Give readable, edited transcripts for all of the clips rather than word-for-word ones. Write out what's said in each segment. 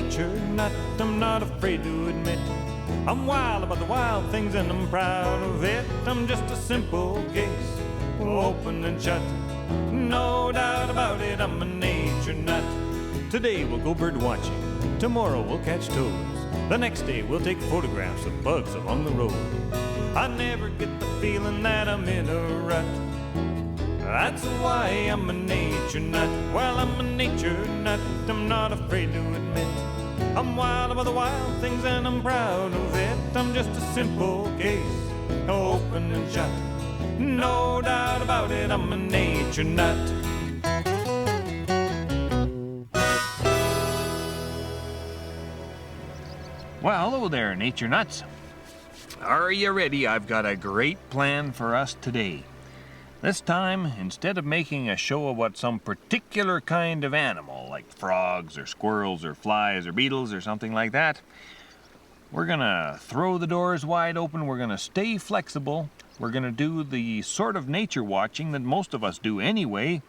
nature nut, I'm not afraid to admit. I'm wild about the wild things and I'm proud of it. I'm just a simple case, open and shut. No doubt about it, I'm a nature nut. Today we'll go bird watching, tomorrow we'll catch toads. The next day we'll take photographs of bugs along the road. I never get the feeling that I'm in a rut. That's why I'm a nature nut. Well, I'm a nature nut, I'm not afraid to admit. I'm wild about the wild things and I'm proud of it. I'm just a simple case, open and shut. No doubt about it, I'm a nature nut. Well, hello there, nature nuts. Are you ready? I've got a great plan for us today. This time, instead of making a show about some particular kind of animal, like frogs or squirrels or flies or beetles or something like that, we're gonna throw the doors wide open, we're gonna stay flexible, we're gonna do the sort of nature watching that most of us do anyway.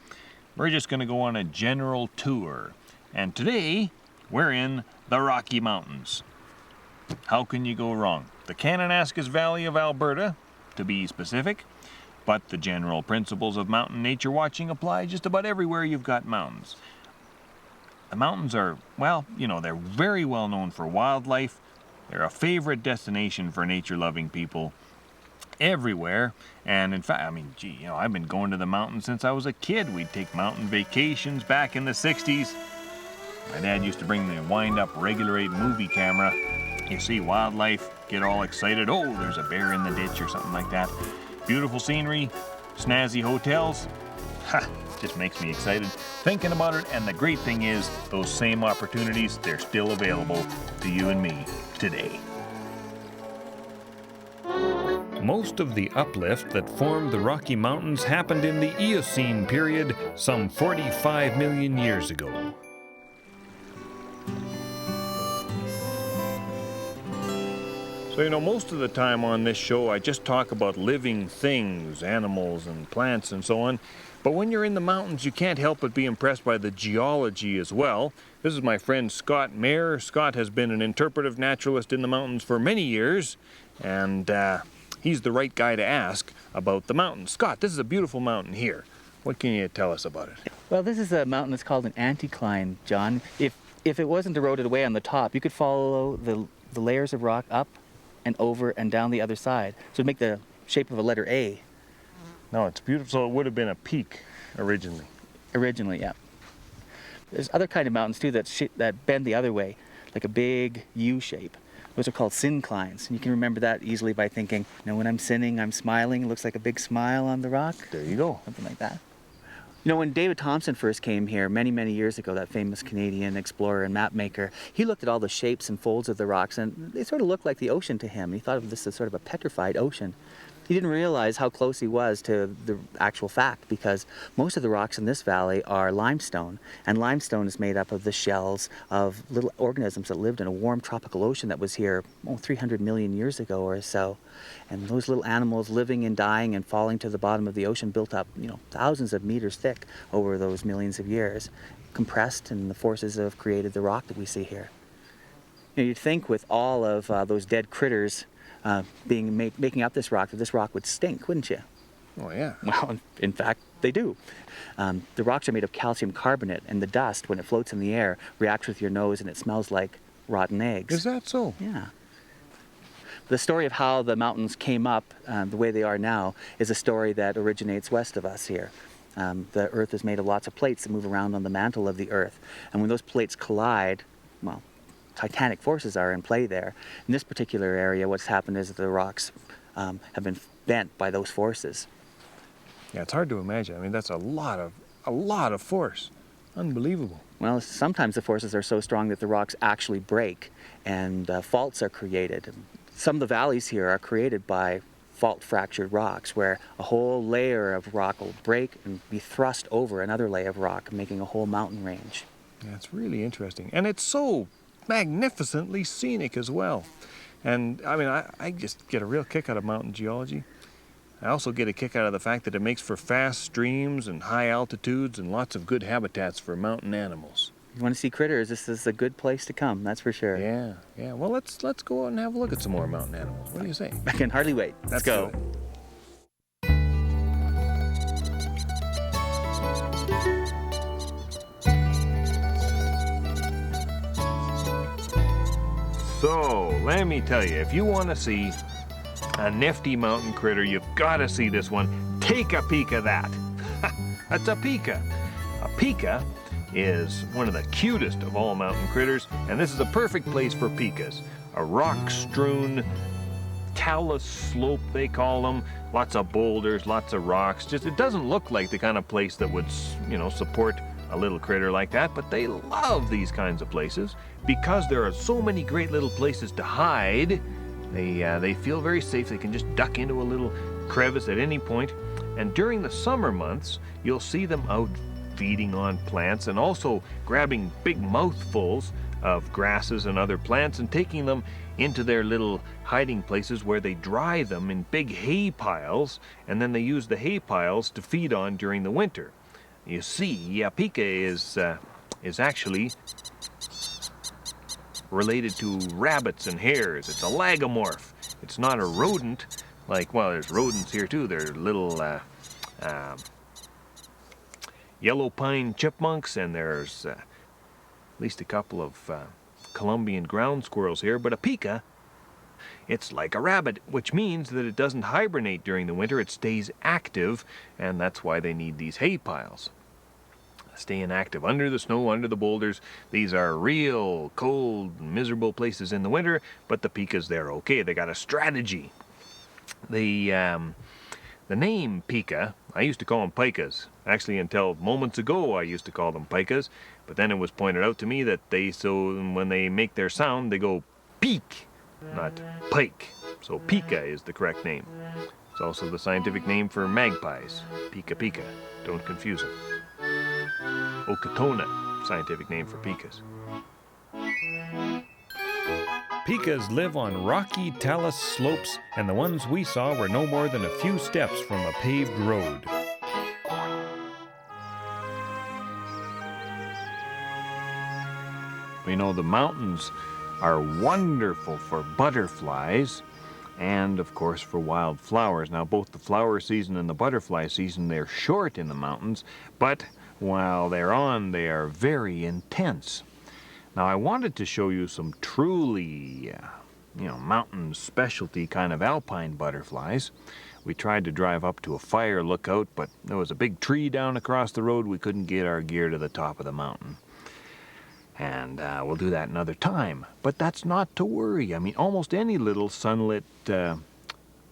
We're just gonna go on a general tour. And today, we're in the Rocky Mountains. How can you go wrong? The Kananaskis Valley of Alberta, to be specific. But the general principles of mountain nature watching apply just about everywhere you've got mountains. The mountains are, well, you know, they're very well known for wildlife. They're a favorite destination for nature-loving people everywhere. And in fact, I mean, gee, you know, I've been going to the mountains since I was a kid. We'd take mountain vacations back in the 60s. My dad used to bring the wind-up Regular-8 movie camera. You see wildlife, get all excited. Oh, there's a bear in the ditch or something like that. Beautiful scenery, snazzy hotels. Ha! Just makes me excited thinking about it. And the great thing is, those same opportunities, they're still available to you and me today. Most of the uplift that formed the Rocky Mountains happened in the Eocene period some 45 million years ago. So, you know, most of the time on this show, I just talk about living things, animals and plants and so on. But when you're in the mountains, you can't help but be impressed by the geology as well. This is my friend Scott Mayer. Scott has been an interpretive naturalist in the mountains for many years, and he's the right guy to ask about the mountains. Scott, this is a beautiful mountain here. What can you tell us about it? Well, this is a mountain that's called an anticline, John. If it wasn't eroded away on the top, you could follow the layers of rock up and over and down the other side. So it'd make the shape of a letter A. No, it's beautiful. So it would have been a peak originally. Originally, yeah. There's other kind of mountains too that bend the other way, like a big U shape. Those are called synclines. And you can remember that easily by thinking, you know, when I'm sinning, I'm smiling. It looks like a big smile on the rock. There you go. Something like that. You know, when David Thompson first came here many, many years ago, that famous Canadian explorer and map maker, he looked at all the shapes and folds of the rocks, and they sort of looked like the ocean to him. He thought of this as sort of a petrified ocean. He didn't realize how close he was to the actual fact, because most of the rocks in this valley are limestone, and limestone is made up of the shells of little organisms that lived in a warm tropical ocean that was here 300 million years ago or so. And those little animals living and dying and falling to the bottom of the ocean built up, you know, thousands of meters thick over those millions of years, compressed, and the forces have created the rock that we see here. You know, you'd think with all of those dead critters making up this rock, that this rock would stink, wouldn't you? Oh, yeah. Well, in fact, they do. The rocks are made of calcium carbonate, and the dust, when it floats in the air, reacts with your nose, and it smells like rotten eggs. Is that so? Yeah. The story of how the mountains came up the way they are now is a story that originates west of us here. The Earth is made of lots of plates that move around on the mantle of the Earth, and when those plates collide, well, titanic forces are in play there. In this particular area, what's happened is that the rocks have been bent by those forces. Yeah, it's hard to imagine. I mean, that's a lot of force. Unbelievable. Well, sometimes the forces are so strong that the rocks actually break and faults are created. Some of the valleys here are created by fault-fractured rocks, where a whole layer of rock will break and be thrust over another layer of rock, making a whole mountain range. Yeah, it's really interesting. And it's so magnificently scenic as well. And I mean, I just get a real kick out of mountain geology. I also get a kick out of the fact that it makes for fast streams and high altitudes and lots of good habitats for mountain animals. You want to see critters, this is a good place to come, that's for sure. Yeah, yeah. Well, let's go out and have a look at some more mountain animals. What do you say? I can hardly wait. Let's go. do it. So, let me tell you, if you want to see a nifty mountain critter, you've got to see this one. Take a peek at that. That's a pika. A pika is one of the cutest of all mountain critters, and this is a perfect place for pikas. A rock-strewn talus slope, they call them. Lots of boulders, lots of rocks. Just, it doesn't look like the kind of place that would, support a little critter like that, but they love these kinds of places because there are so many great little places to hide. They feel very safe. They can just duck into a little crevice at any point. And during the summer months, you'll see them out feeding on plants and also grabbing big mouthfuls of grasses and other plants and taking them into their little hiding places where they dry them in big hay piles, and then they use the hay piles to feed on during the winter. You see, a pika is actually related to rabbits and hares. It's a lagomorph. It's not a rodent. There's rodents here too. They're little yellow pine chipmunks, and there's at least a couple of Colombian ground squirrels here. But a pika, it's like a rabbit, which means that it doesn't hibernate during the winter. It stays active, and that's why they need these hay piles. Staying active under the snow, under the boulders. These are real cold, miserable places in the winter, but the pikas, they're okay. They got a strategy. The name pika, I used to call them pikas. Actually, until moments ago, I used to call them pikas, but then it was pointed out to me that when they make their sound, they go peak, not pike. So pika is the correct name. It's also the scientific name for magpies. Pika pika. Don't confuse it. Okatona, scientific name for pikas. Pikas live on rocky talus slopes, and the ones we saw were no more than a few steps from a paved road. The mountains are wonderful for butterflies and, of course, for wildflowers. Now, both the flower season and the butterfly season, they're short in the mountains, but while they're on, they are very intense. Now, I wanted to show you some truly, mountain specialty kind of alpine butterflies. We tried to drive up to a fire lookout, but there was a big tree down across the road. We couldn't get our gear to the top of the mountain. And we'll do that another time. But that's not to worry. Almost any little sunlit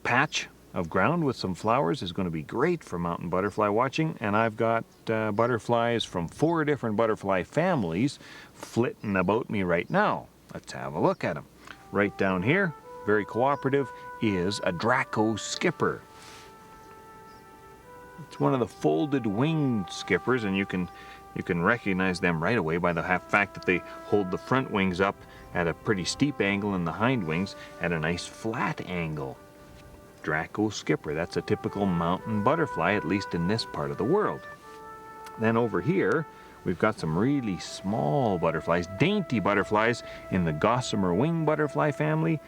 patch of ground with some flowers is going to be great for mountain butterfly watching. And I've got butterflies from 4 different butterfly families flitting about me right now. Let's have a look at them. Right down here, very cooperative, is a Draco skipper. It's one of the folded winged skippers, and you can recognize them right away by the fact that they hold the front wings up at a pretty steep angle and the hind wings at a nice flat angle. Draco skipper, that's a typical mountain butterfly, at least in this part of the world. Then over here, we've got some really small butterflies, dainty butterflies in the gossamer wing butterfly family.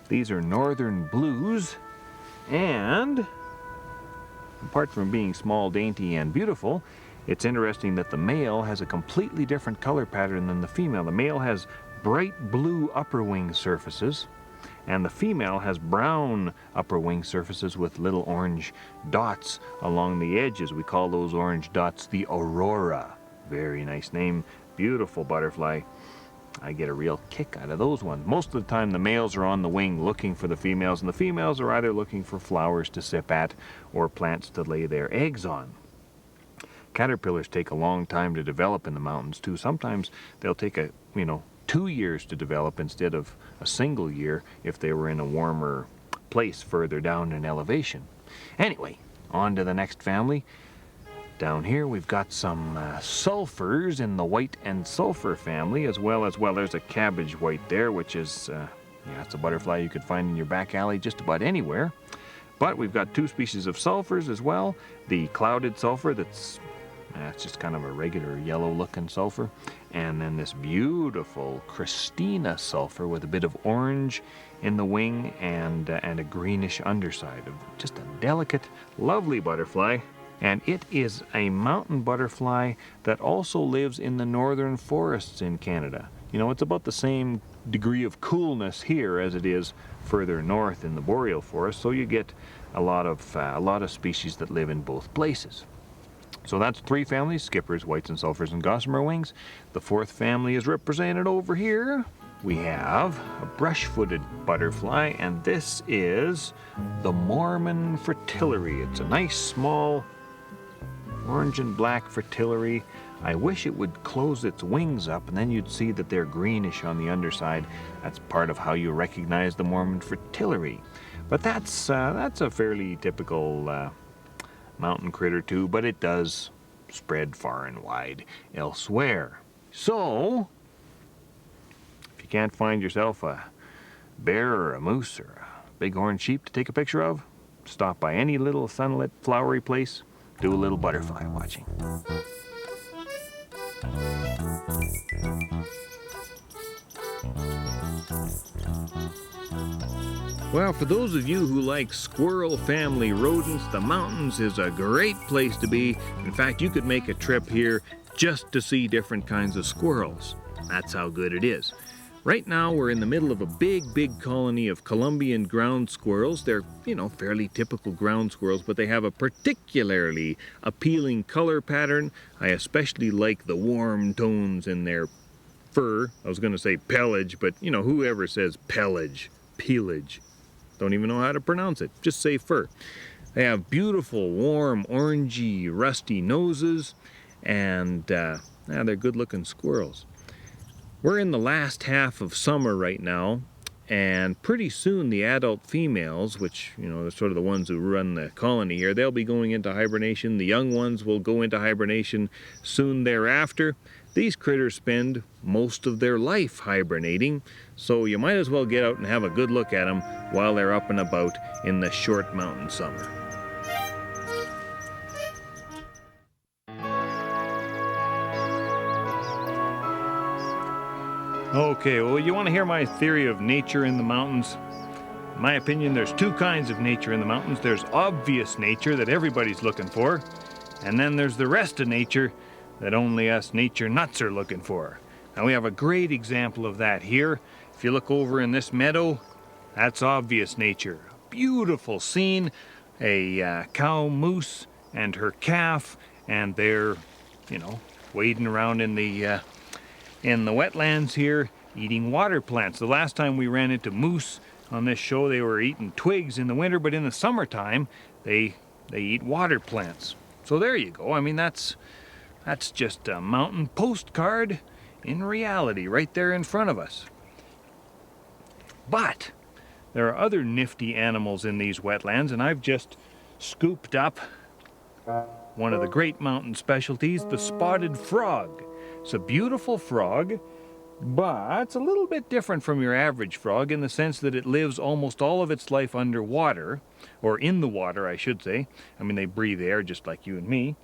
These are northern blues, and apart from being small, dainty, and beautiful, it's interesting that the male has a completely different color pattern than the female. The male has bright blue upper wing surfaces, and the female has brown upper wing surfaces with little orange dots along the edges. We call those orange dots the aurora. Very nice name, beautiful butterfly. I get a real kick out of those ones. Most of the time the males are on the wing looking for the females, and the females are either looking for flowers to sip at or plants to lay their eggs on. Caterpillars take a long time to develop in the mountains too. Sometimes they'll take 2 years to develop instead of a single year if they were in a warmer place further down in elevation. Anyway, on to the next family. Down here we've got some sulfurs in the white and sulfur family, as well as, there's a cabbage white there, which is, it's a butterfly you could find in your back alley just about anywhere. But we've got 2 species of sulfurs as well. The clouded sulfur that's That's just kind of a regular yellow looking sulfur. And then this beautiful Christina sulfur with a bit of orange in the wing and a greenish underside. Just a delicate, lovely butterfly. And it is a mountain butterfly that also lives in the northern forests in Canada. You know, it's about the same degree of coolness here as it is further north in the boreal forest, so you get a lot of species that live in both places. So that's 3 families: skippers, whites and sulfurs, and gossamer wings. The 4th family is represented over here. We have a brush-footed butterfly, and this is the Mormon fritillary. It's a nice small orange and black fritillary. I wish it would close its wings up, and then you'd see that they're greenish on the underside. That's part of how you recognize the Mormon fritillary. But that's a fairly typical mountain critter too, but it does spread far and wide elsewhere. So, if you can't find yourself a bear or a moose or a bighorn sheep to take a picture of, stop by any little sunlit, flowery place, do a little butterfly watching. Well, for those of you who like squirrel family rodents, the mountains is a great place to be. In fact, you could make a trip here just to see different kinds of squirrels. That's how good it is. Right now, we're in the middle of a big colony of Columbian ground squirrels. They're, fairly typical ground squirrels, but they have a particularly appealing color pattern. I especially like the warm tones in their fur. I was going to say pelage, but, whoever says pelage. Don't even know how to pronounce it. Just say fur. They have beautiful, warm, orangey, rusty noses, and they're good-looking squirrels. We're in the last half of summer right now, and pretty soon the adult females, which, are sort of the ones who run the colony here, they'll be going into hibernation. The young ones will go into hibernation soon thereafter. These critters spend most of their life hibernating, so you might as well get out and have a good look at them while they're up and about in the short mountain summer. Okay, well, you want to hear my theory of nature in the mountains? In my opinion, there's 2 kinds of nature in the mountains. There's obvious nature that everybody's looking for, and then there's the rest of nature that only us nature nuts are looking for. Now, we have a great example of that here. If you look over in this meadow, that's obvious nature. Beautiful scene, a cow moose and her calf, and they're, wading around in the wetlands here, eating water plants. The last time we ran into moose on this show, they were eating twigs in the winter, but in the summertime, they eat water plants. So there you go. I mean, that's just a mountain postcard in reality right there in front of us. But there are other nifty animals in these wetlands, and I've just scooped up one of the great mountain specialties, the spotted frog. It's a beautiful frog, but it's a little bit different from your average frog in the sense that it lives almost all of its life underwater, or in the water, I should say. I mean, they breathe air just like you and me.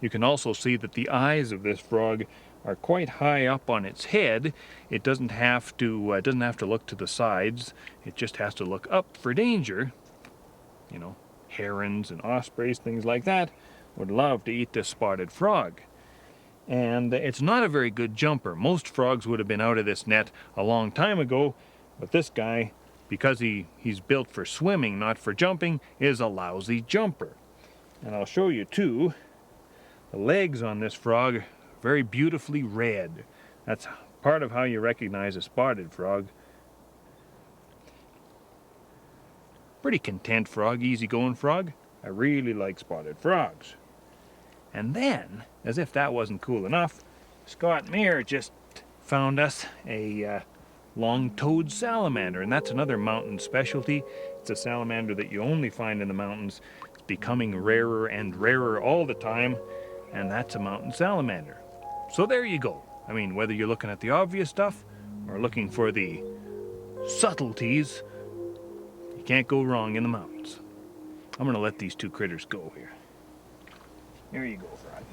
You can also see that the eyes of this frog are quite high up on its head. It doesn't have to look to the sides. It just has to look up for danger. Herons and ospreys, things like that, would love to eat this spotted frog. And it's not a very good jumper. Most frogs would have been out of this net a long time ago, but this guy, because he's built for swimming, not for jumping, is a lousy jumper. And I'll show you too. The legs on this frog are very beautifully red. That's part of how you recognize a spotted frog. Pretty content frog, easygoing frog. I really like spotted frogs. And then, as if that wasn't cool enough, Scott Mayer just found us a long-toed salamander, and that's another mountain specialty. It's a salamander that you only find in the mountains. It's becoming rarer and rarer all the time, and that's a mountain salamander. So there you go. I mean, whether you're looking at the obvious stuff or looking for the subtleties, you can't go wrong in the mountains. I'm gonna let these 2 critters go here. Here you go, Froggy.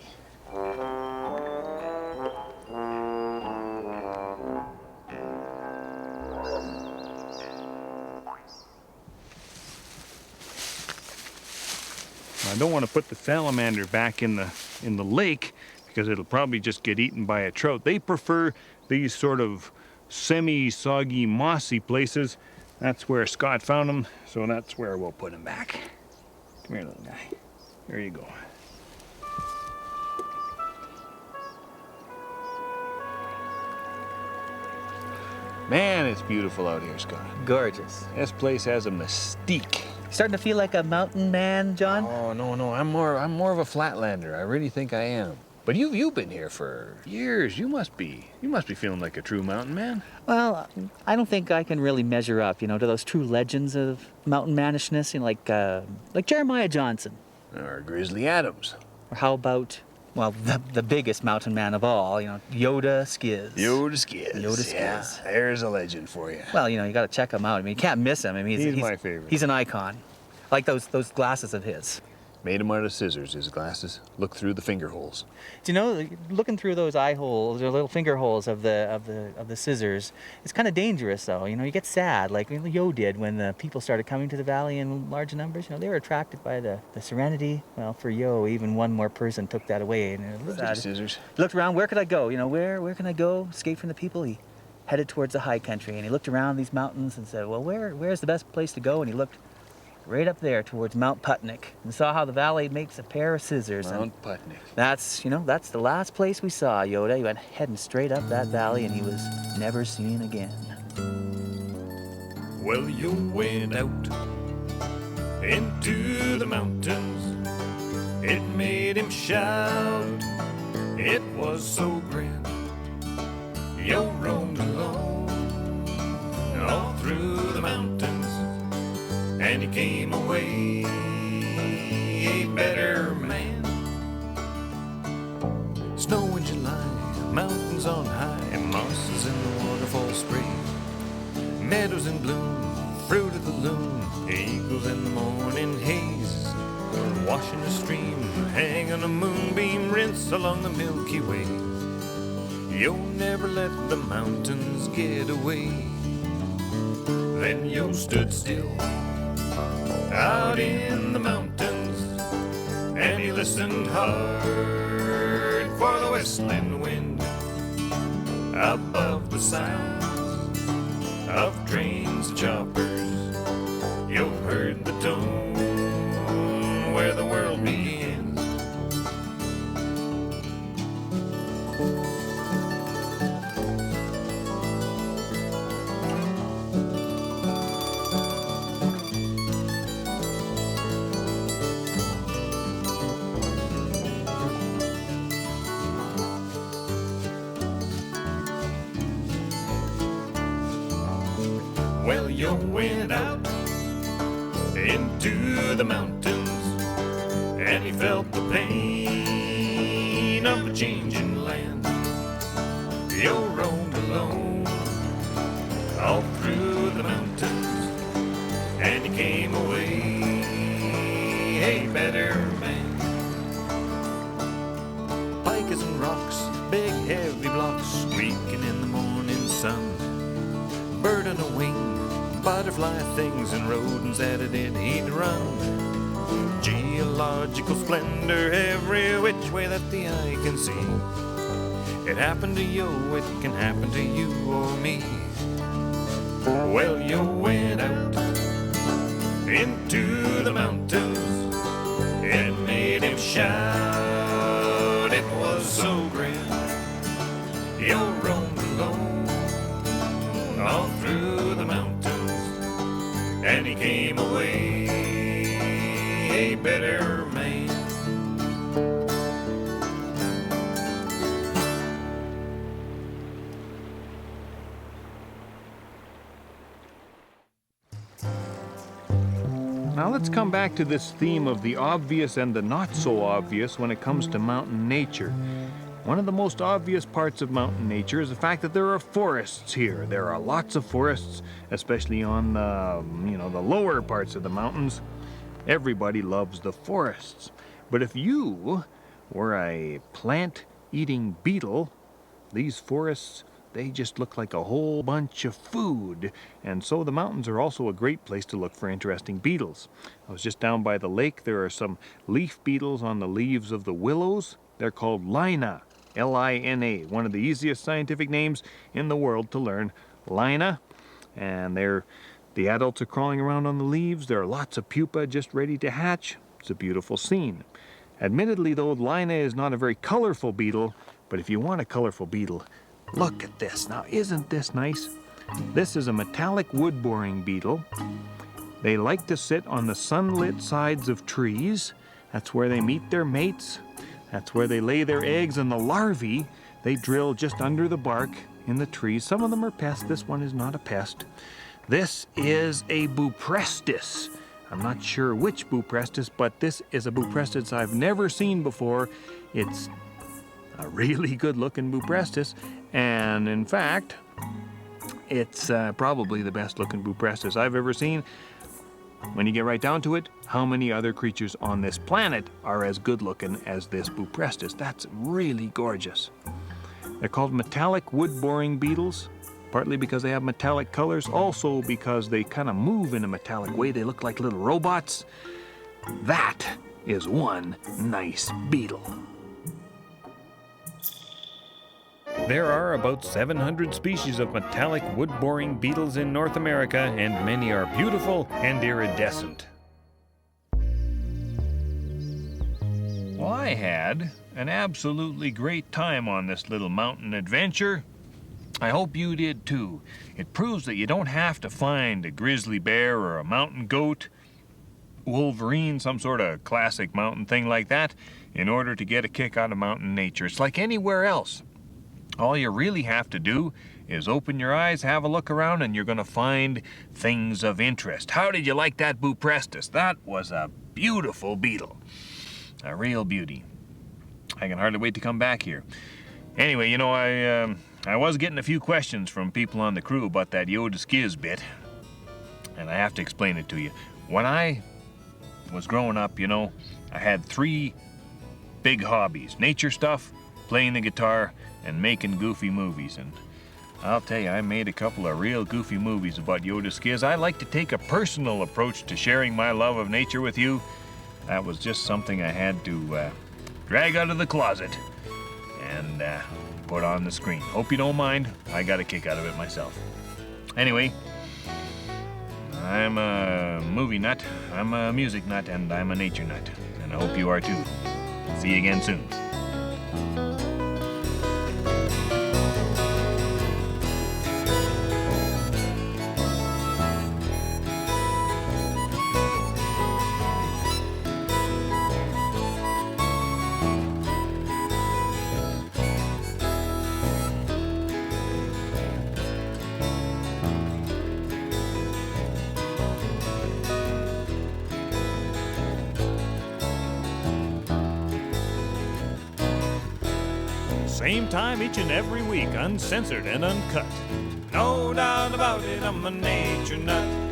I don't want to put the salamander back in the lake because it'll probably just get eaten by a trout. They prefer these sort of semi-soggy, mossy places. That's where Scott found them, so that's where we'll put him back. Come here, little guy. There you go. Man, it's beautiful out here, Scott. Gorgeous. This place has a mystique. Starting to feel like a mountain man, John? Oh, no, I'm more of a flatlander. I really think I am. But you've been here for years. You must be feeling like a true mountain man. Well, I don't think I can really measure up, to those true legends of mountain manishness, like Jeremiah Johnson. Or Grizzly Adams. Or how about, well, the biggest mountain man of all, Yoe DeSciz. Yoe DeSciz. Yoe DeSciz. Yeah, there's a legend for you. Well, you got to check him out. I mean, you can't miss him. I mean, he's my favorite. He's an icon. I like those glasses of his. Made him out of scissors, his glasses. Look through the finger holes. Do you know, looking through those eye holes or little finger holes of the scissors, it's kind of dangerous though. You get sad, like Yoe did when the people started coming to the valley in large numbers. They were attracted by the serenity. Well, for Yoe, even one more person took that away, and it was sad. Scissors. He looked around. Where could I go? Where can I go? Escape from the people. He headed towards the high country, and he looked around these mountains and said, "Well, where's the best place to go?" And he looked right up there towards Mount Putnik and saw how the valley makes a pair of scissors. Mount Putnik. That's the last place we saw Yoda. He went heading straight up that valley, and he was never seen again. Well, you went out into the mountains. It made him shout. It was so grand. You roamed alone all through the mountains. And he came away a better man. Snow in July, mountains on high, mosses in the waterfall spray, meadows in bloom, fruit of the loom, eagles in the morning haze, washing a stream, hang on a moonbeam, rinse along the Milky Way. You'll never let the mountains get away. Then you stood still out in the mountains, and he listened hard for the whistling wind above the sounds of trains and choppers. You heard the tone where the world begins. Well, you went out into the mountains, and he felt the pain of a changing land. You roamed alone all through the mountains, and he came away a better man. Pikas and rocks, big heavy blocks, squeaking in the morning sun. Bird on a wing, butterfly things and rodents at a dead heat run. Geological splendor every which way that the eye can see. It happened to you, it can happen to you or me. Well, you went out into the mountains, it made him shout. It was so grand. You roamed alone all through the mountains, and he came away a better man. Now let's come back to this theme of the obvious and the not so obvious when it comes to mountain nature. One of the most obvious parts of mountain nature is the fact that there are forests here. There are lots of forests, especially on the lower parts of the mountains. Everybody loves the forests. But if you or a plant-eating beetle, these forests, they just look like a whole bunch of food. And so the mountains are also a great place to look for interesting beetles. I was just down by the lake. There are some leaf beetles on the leaves of the willows. They're called Lina, L-I-N-A, one of the easiest scientific names in the world to learn. Lina, and the adults are crawling around on the leaves. There are lots of pupa just ready to hatch. It's a beautiful scene. Admittedly, though, Lina is not a very colorful beetle, but if you want a colorful beetle, look at this. Now, isn't this nice? This is a metallic wood-boring beetle. They like to sit on the sunlit sides of trees. That's where they meet their mates. That's where they lay their eggs, and the larvae, they drill just under the bark in the trees. Some of them are pests. This one is not a pest. This is a Buprestis. I'm not sure which Buprestis, but this is a Buprestis I've never seen before. It's a really good-looking Buprestis, and in fact, it's probably the best-looking Buprestis I've ever seen. When you get right down to it, how many other creatures on this planet are as good-looking as this Buprestis? That's really gorgeous. They're called metallic wood-boring beetles, partly because they have metallic colors, also because they kind of move in a metallic way. They look like little robots. That is one nice beetle. There are about 700 species of metallic wood-boring beetles in North America, and many are beautiful and iridescent. Well, I had an absolutely great time on this little mountain adventure. I hope you did too. It proves that you don't have to find a grizzly bear or a mountain goat, wolverine, some sort of classic mountain thing like that, in order to get a kick out of mountain nature. It's like anywhere else. All you really have to do is open your eyes, have a look around, and you're going to find things of interest. How did you like that Buprestis? That was a beautiful beetle. A real beauty. I can hardly wait to come back here. Anyway, you know, I was getting a few questions from people on the crew about that Yoe DeSciz bit, and I have to explain it to you. When I was growing up, you know, I had 3 big hobbies: nature stuff, playing the guitar, and making goofy movies. And I'll tell you, I made a couple of real goofy movies about Yoe DeSciz. I like to take a personal approach to sharing my love of nature with you. That was just something I had to drag out of the closet and put on the screen. Hope you don't mind. I got a kick out of it myself. Anyway, I'm a movie nut, I'm a music nut, and I'm a nature nut. And I hope you are too. See you again soon. Same time each and every week, uncensored and uncut. No doubt about it, I'm a nature nut.